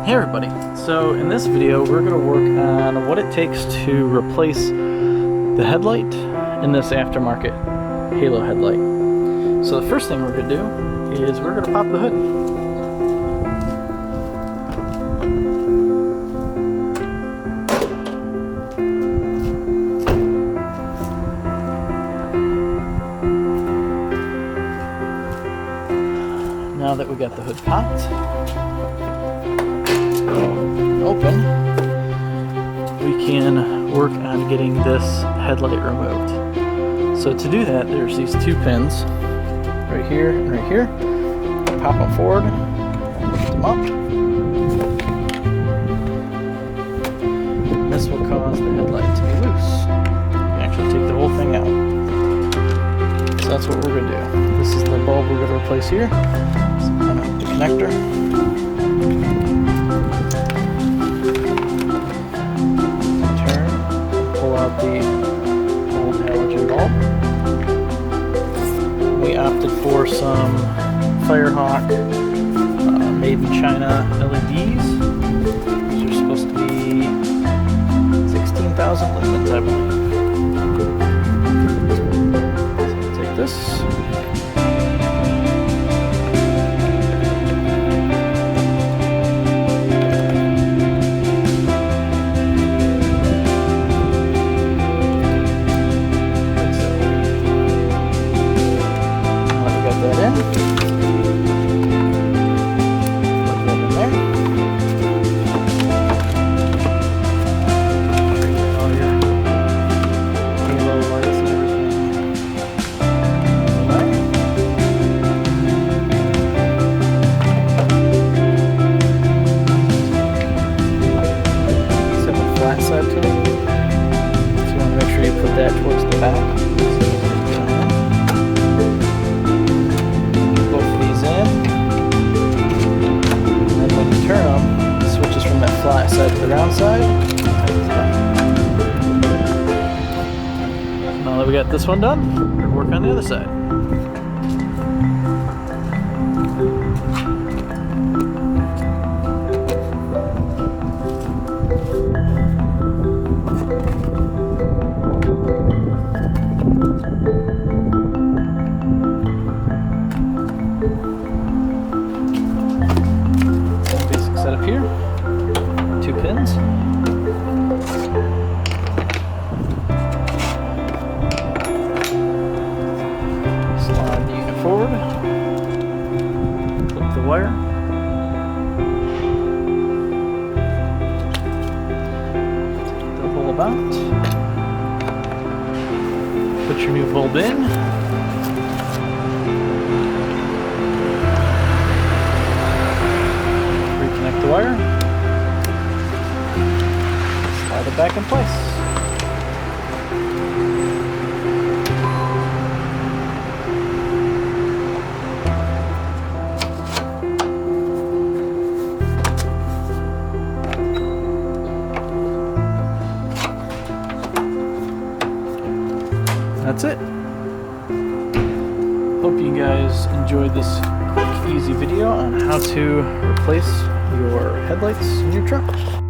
Hey everybody, so in this video we're going to work on what it takes to replace the headlight in this aftermarket Halo headlight. So the first thing we're going to do is we're going to pop the hood. Now that we got the hood popped, open, we can work on getting this headlight removed. So to do that, there's these two pins right here and right here. Pop them forward, lift them up. This will cause the headlight to be loose. You can actually take the whole thing out. So that's what we're going to do. This is the bulb we're going to replace here. So unopen the connector. The old halogen bulb. We opted for some Firehawk made in China LEDs. These are supposed to be 16,000 lumens, I believe. So take this. That towards the back. Both of these in. And then when you turn them, it switches from that flat side to the round side. Now that we got this one done, we're going to work on the other side. Setup here, two pins. Slide the unit forward, flip the wire, take the bulb out, put your new bulb in. Reconnect the wire, slide it back in place. That's it. Hope you guys enjoyed this quick, easy video on how to replace your headlights in your truck.